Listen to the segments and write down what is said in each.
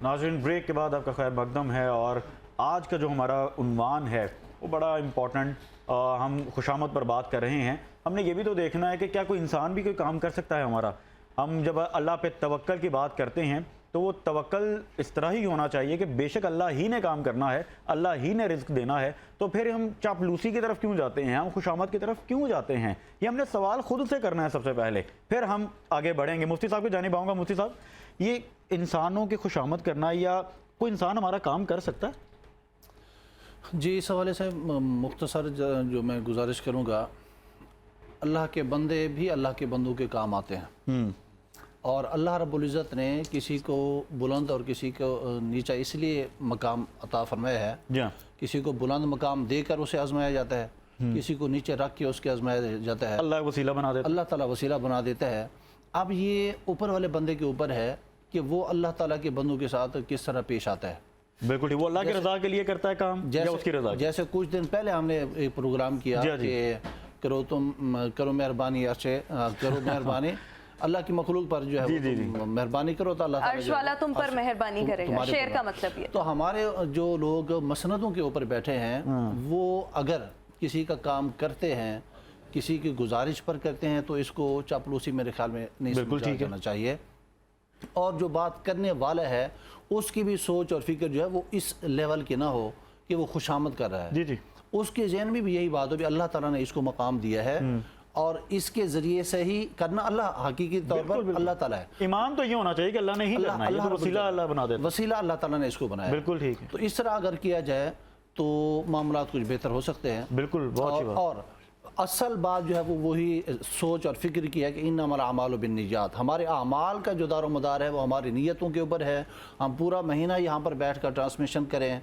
नाज़रीन, ब्रेक के बाद आपका खैर मकदम है और आज का जो हमारा उन्वान है वो बड़ा इम्पोर्टेंट, हम खुशामद पर बात कर रहे हैं। हमने ये भी तो देखना है कि क्या कोई इंसान भी कोई काम कर सकता है हमारा। हम जब अल्लाह पे तवक्कल की बात करते हैं तो वो तवक्कल इस तरह ही होना चाहिए कि बेशक अल्लाह ही ने काम करना है, अल्लाह ही ने रिज़्क देना है, तो फिर हम चापलूसी की तरफ क्यों जाते हैं, हम खुशामद की तरफ क्यों जाते हैं? ये हमने सवाल खुद से करना है सबसे पहले, फिर हम आगे बढ़ेंगे। मुफ्ती साहब की जानिब आऊँगा। मुफ्ती साहब, ये इंसानों की खुशामद करना या कोई इंसान हमारा काम कर सकता है? जी, इस हवाले से मुख्तसर जो मैं गुजारिश करूँगा, अल्लाह के बंदे भी अल्लाह के बंदों के काम आते हैं और अल्लाह रब्बुल इज़्ज़त ने किसी को बुलंद और किसी को नीचा इसलिए मकाम अता फरमाया है। किसी को बुलंद मकाम देकर उसे आजमाया जाता है, किसी को नीचे रख के उसके आजमाया जाता है। अल्लाह वसीला बना देता है, अल्लाह ताला वसीला बना देता है। अब ये ऊपर वाले बंदे के ऊपर है कि वो अल्लाह ताला के बंदों के साथ किस तरह पेश आता है। बिल्कुल, वो अल्लाह की रज़ा के लिए करता है काम या उसकी रज़ा? जैसे कुछ दिन पहले हमने एक प्रोग्राम किया कि करो मेहरबानी, करो मेहरबानी अल्लाह की मखलूक पर जो है मेहरबानी करो तो अल्लाह अर्श वाला तुम पर मेहरबानी करेगा। शेर का मतलब ये। तो हमारे जो लोग मसनदों के ऊपर बैठे हैं वो अगर किसी का काम करते हैं, किसी की गुजारिश पर करते हैं, तो इसको चापलूसी मेरे ख्याल में नहीं समझा जाना चाहिए। और जो बात करने वाला है उसकी भी सोच और फिक्र जो है वो इस लेवल की ना हो कि वो खुशामद कर रहा है। उसके ज़हन में भी यही बात हो कि अल्लाह ताला ने इसको मकाम दिया है और इसके ज़रिए से ही करना अल्लाह हकीकी तौर पर अल्लाह ताला है। ईमान तो ये होना चाहिए कि अल्लाह ने ही करना है, ये तो वसीला अल्लाह बना देता है। वसीला अल्लाह ताला ने इसको बनाया। बिल्कुल ठीक है। तो इस तरह अगर किया जाए तो मामलात कुछ बेहतर हो सकते हैं। बिल्कुल, बहुत अच्छी बात। और असल बात जो है वो वही सोच और फिक्र की है कि इन्नमल अमालु बिन्नियात, हमारे अमाल का जो दारो मदार है वो हमारी नीयतों के ऊपर है। हम पूरा महीना यहाँ पर बैठ कर ट्रांसमिशन करें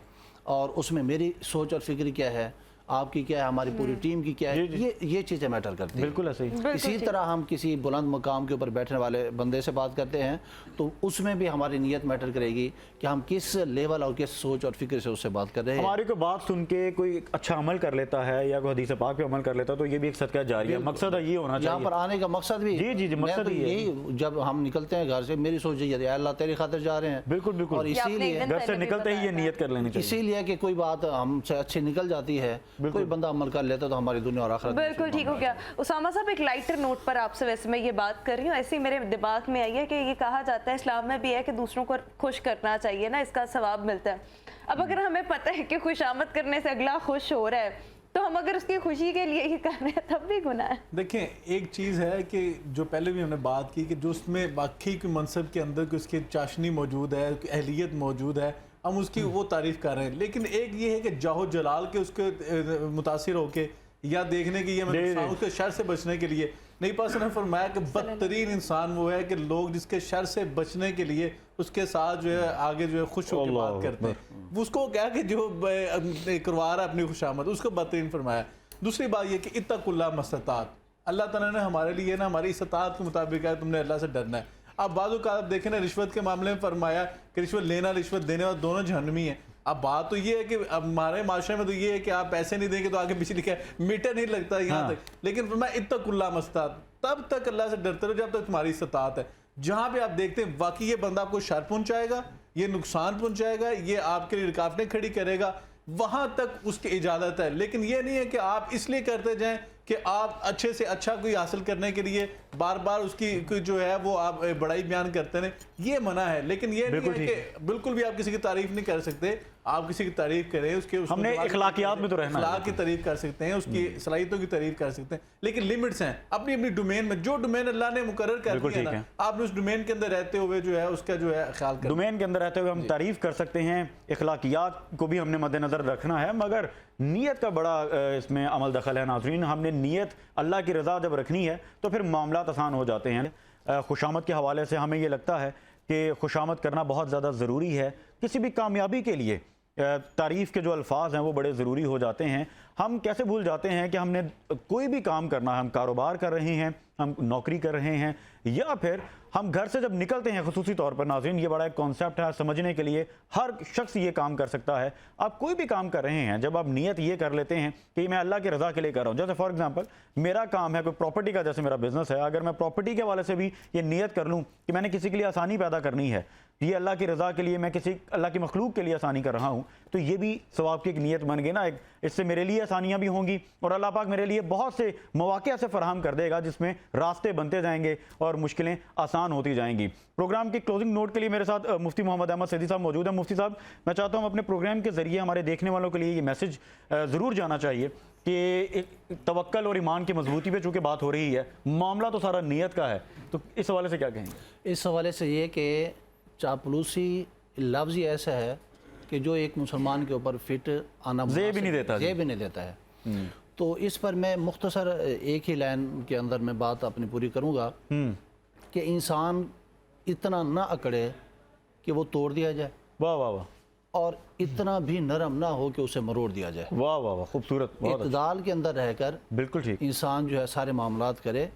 और उसमें मेरी सोच और फिक्र क्या है, आपकी क्या है, हमारी पूरी टीम की क्या है, ये चीज़ें मैटर करती हैं। बिल्कुल ऐसे ही। इसी तरह हम किसी बुलंद मकाम के ऊपर बैठने वाले बंदे से बात करते हैं तो उसमें भी हमारी नीयत मैटर करेगी कि हम किस लेवल और किस सोच और फिक्र से उससे बात कर रहे हैं। हमारी कोई बात सुन के कोई अच्छा अमल कर लेता है या कोई हदीस पाक पे अमल कर लेता है तो ये भी एक सदका जारिया, मकसद ये होना चाहिए। यहाँ पर आने का मकसद भी जी मकसद यही, जब हम निकलते हैं घर से मेरी सोच यही है अल्लाह तेरी खातिर जा रहे हैं। बिल्कुल बिल्कुल। और इसीलिए घर से निकलते ही ये नियत कर लेनी चाहिए। इसीलिए कि कोई बात हमसे अच्छी निकल जाती है, कोई बंदा अमल कर लेता तो हमारी दुनिया और आखिरत। बिल्कुल ठीक हो गया। उसामा साहब, एक लाइटर नोट पर आपसे वैसे मैं ये बात कर रही हूँ, ऐसे ही मेरे दिमाग में आई है कि ये कहा जाता है इस्लाम में भी है कि दूसरों को खुश करना चाहिए ना, इसका सवाब मिलता है। अब अगर हमें पता है कि खुशामद करने से अगला खुश हो रहा है तो हम अगर उसकी खुशी के लिए ही कर रहे हैं तब भी गुनाह है। देखें, एक चीज़ है कि जो पहले भी हमने बात की कि जो उसमें बाकी के मनसब के अंदर की उसकी चाशनी मौजूद है, अहलियत मौजूद है, हम उसकी वो तारीफ़ कर रहे हैं। लेकिन एक ये है कि जाहो जलाल के उसके मुतासिर होके या देखने की ये उसके शर से बचने के लिए नहीं, पास ने फरमाया कि बदतरीन इंसान वो है कि लोग जिसके शर से बचने के लिए उसके साथ जो है आगे जो है खुश होकर बात करते हैं, उसको क्या कि जो करवा रहा है अपनी खुशामद, उसको बदतरीन फरमाया। दूसरी बात ये कि इत्तकुल्लाह मस्ततात, अल्लाह ताला ने हमारे लिए ना हमारी इस्तात के मुताबिक है, तुमने अल्लाह से डरना है। अब बाज़ आप देखें ना, रिश्वत के मामले में फरमाया कि रिश्वत लेना रिश्वत देने वाले दोनों जहन्नमी है। अब बात तो ये है कि अब हमारे माशरे में तो ये है कि आप पैसे नहीं देंगे तो आगे बिजली का मीटर नहीं लगता यहाँ तक। लेकिन मैं इत्तकुल्लाह मस्तात, तब तक अल्लाह से डरते रहो जब तक तुम्हारी इस्तात है। जहाँ पे आप देखते हैं वाकई ये बंदा आपको शर पहुँचाएगा, ये नुकसान पहुँचाएगा, ये आपके लिए रुकावटें खड़ी करेगा, वहाँ तक उसकी इजाज़त है। लेकिन ये नहीं है कि आप इसलिए करते जाएँ कि आप अच्छे से अच्छा कोई हासिल करने के लिए बार बार उसकी जो है वो आप बड़ाई बयान करते हैं, ये मना है। लेकिन ये नहीं है कि बिल्कुल भी आप किसी की तारीफ नहीं कर सकते। आप किसी की तारीफ करें, उसके हमने इखलाकियात में तो रहना है, अखलाक की तारीफ कर सकते हैं, उसकी सलाहियतों की तारीफ कर सकते हैं, लेकिन लिमिट्स हैं अपनी अपनी डोमेन में। जो डोमेन अल्लाह ने मुकर्रर कर दिया है, आपने उस डोमेन के अंदर रहते हुए जो है उसका जो है ख्याल कर, डोमेन के अंदर रहते हुए हम तारीफ कर सकते हैं। इखलाकियात को भी हमने मद्देनजर रखना है, मगर नीयत का बड़ा इसमें अमल दखल है। नाज़रीन, हमने नीयत अल्लाह की रज़ा जब रखनी है तो फिर मामलात आसान हो जाते हैं। खुशामद के हवाले से हमें ये लगता है कि खुशामद करना बहुत ज़्यादा ज़रूरी है किसी भी कामयाबी के लिए। तारीफ़ के जो अल्फाज हैं वो बड़े ज़रूरी हो जाते हैं। हम कैसे भूल जाते हैं कि हमने कोई भी काम करना है, हम कारोबार कर रहे हैं, हम नौकरी कर रहे हैं या फिर हम घर से जब निकलते हैं, खुसूसी तौर पर नाज़रीन, ये बड़ा एक कॉन्सेप्ट है समझने के लिए, हर शख्स ये काम कर सकता है। आप कोई भी काम कर रहे हैं, जब आप नियत ये कर लेते हैं कि मैं अल्लाह की रज़ा के लिए कर रहा हूँ, जैसे फॉर एग्जांपल मेरा काम है कोई प्रॉपर्टी का, जैसे मेरा बिजनेस है, अगर मैं प्रॉपर्टी के हवाले से भी ये नियत कर लूँ कि मैंने किसी के लिए आसानी पैदा करनी है, ये अल्लाह की रज़ा के लिए, मैं किसी अल्लाह की मखलूक के लिए आसानी कर रहा हूँ, तो ये भी सवाब की एक नियत बन गई ना। एक इससे मेरे लिए आसानियाँ भी होंगी और अल्लाह पाक मेरे लिए बहुत से मौके ऐसे फराहम कर देगा जिसमें रास्ते बनते जाएंगे और मुश्किलें आसान होती जाएंगी। प्रोग्राम की क्लोजिंग नोट के लिए मेरे साथ मुफ्ती मोहम्मद अहमद सैदी साहब मौजूद हैं। मुफ्ती साहब, मैं चाहता हूँ अपने प्रोग्राम के ज़रिए हमारे देखने वालों के लिए ये मैसेज ज़रूर जाना चाहिए कि तवक्कल और ईमान की मजबूती पे चूँकि बात हो रही है, मामला तो सारा नियत का है, तो इस हवाले से क्या कहेंगे? इस हवाले से ये कि चापलूसी लफ्ज़ ही ऐसा है कि जो एक मुसलमान के ऊपर फिट आना ज़े भी नहीं देता, ज़े भी नहीं देता है। तो इस पर मैं मुख्तसर एक ही लाइन के अंदर मैं बात अपनी पूरी करूँगा कि इंसान इतना ना अकड़े कि वो तोड़ दिया जाए, वाह वाह वाह, और इतना भी नरम ना हो कि उसे मरोड़ दिया जाए। वाह वाह वाह, खूबसूरत, बहुत इत्दाल के अंदर रहकर बिल्कुल ठीक। इंसान जो है सारे मामलात करे,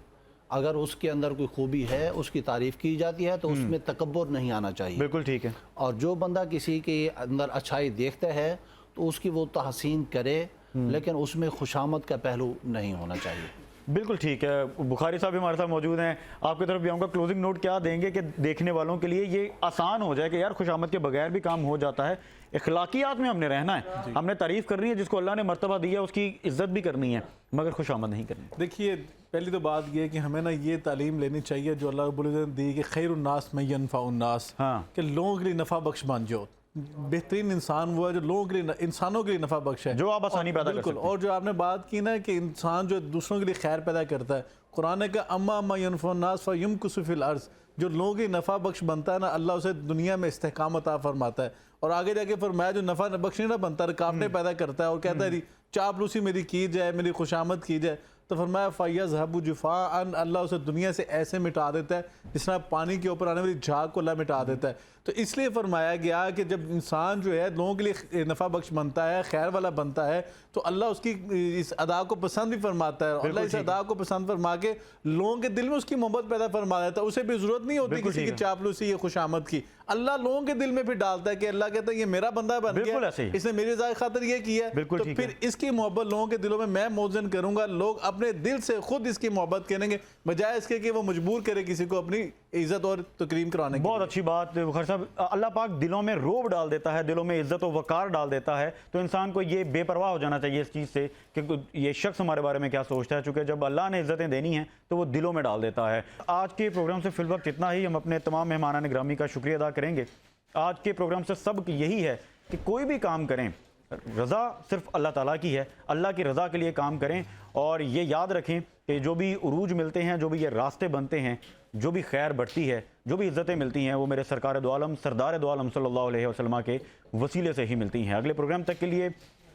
अगर उसके अंदर कोई खूबी है उसकी तारीफ़ की जाती है तो उसमें तकब्बुर नहीं आना चाहिए। बिल्कुल ठीक है। और जो बंदा किसी के अंदर अच्छाई देखता है तो उसकी वो तहसीन करे, लेकिन उसमें खुशामद का पहलू नहीं होना चाहिए। बिल्कुल ठीक है। बुखारी साहब भी हमारे साथ मौजूद हैं, आपकी तरफ भी आऊँगा। क्लोजिंग नोट क्या देंगे कि देखने वालों के लिए ये आसान हो जाए कि यार खुशामद के बगैर भी काम हो जाता है, इखलाकियात में हमने रहना है, हमने तारीफ़ करनी है, जिसको अल्लाह ने मर्तबा दिया उसकी इज्जत भी करनी है, मगर खुशामद नहीं करनी। देखिए, पहली तो बात ये है कि हमें ना ये तालीम लेनी चाहिए जो अल्लाह रब्बुल इज़्ज़त ने दी कि खैरुन्नास में यनफ़उन्नास, हाँ, कि लोगों के लिए नफ़ा बख्श बन जाओ। बेहतरीन इंसान वो है जो लोगों के लिए, इंसानों के लिए नफ़ा बख्श है, जो आप आसानी पैदा कर बिल्कुल। सकते हैं। और जो आपने बात की ना कि इंसान जो दूसरों के लिए खैर पैदा करता है, कुरान का अम्मा अम्मा यनफ़उन्नास फ़युमकुसु फ़िल अर्ज़, जो लोगों की नफ़ा बख्श बनता है ना, अल्लाह उसे दुनिया में इस्तेहकाम अता फरमाता है। और आगे जाके फरमाया जो नफ़ा बख्श नहीं ना बनता, रुकावटें पैदा करता है और कहता है चापलूसी मेरी की जाए, मेरी खुशामद की जाए, तो फरमाया फ़यज़हबु जुफ़ाअन, अल्लाह उसे दुनिया से ऐसे मिटा देता है जिस तरह पानी के ऊपर आने वाली झाग को अल्लाह मिटा देता है। तो इसलिए फरमाया गया कि जब इंसान जो है लोगों के लिए नफ़ा बख्श बनता है, खैर वाला बनता है, तो अल्लाह उसकी इस अदा को पसंद भी फरमाता है। अल्लाह इस अदा को पसंद फरमा के लोगों के दिल में उसकी मोहब्बत पैदा फरमा देता है। उसे भी ज़रूरत नहीं होती किसी की चापलूसी या खुशामद की, अल्लाह लोगों के दिल में फिर डालता है कि अल्लाह कहता है ये मेरा बंदा बन गया, इसने मेरी रज़ा खातिर ये किया है, तो फिर इसकी मोहब्बत लोगों के दिलों में मैं मौजन करूँगा। लोग अपने दिल से खुद इसकी मोहब्बत करेंगे बजाय इसके कि वो मजबूर करे किसी को अपनी इज्जत और तकरीम कराने की। बहुत अच्छी बात बुखारी साहब, अल्लाह पाक दिलों में रोब डाल देता है, दिलों में इज्जत और वकार डाल देता है, तो इंसान को ये बेपरवाह हो जाना चाहिए इस चीज़ से कि ये शख्स हमारे बारे में क्या सोचता है, चूँकि जब अल्लाह ने इज्जतें देनी हैं तो वो दिलों में डाल देता है। आज के प्रोग्राम से फिल वक्त इतना ही। हम अपने तमाम मेहमानान गिरामी का शुक्रिया अदा करेंगे। आज के प्रोग्राम से सबक यही है कि कोई भी काम करें, रज़ा सिर्फ अल्लाह ताला की है, अल्लाह की रज़ा के लिए काम करें और ये याद रखें कि जो भी उरूज मिलते हैं, जो भी ये रास्ते बनते हैं, जो भी खैर बढ़ती है, जो भी इज़्ज़तें मिलती हैं, वो मेरे सरकार दो आलम सरदार दो आलम सल्लल्लाहु अलैहि वसल्लम के वसीले से ही मिलती हैं। अगले प्रोग्राम तक के लिए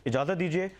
इजाज़त दीजिए।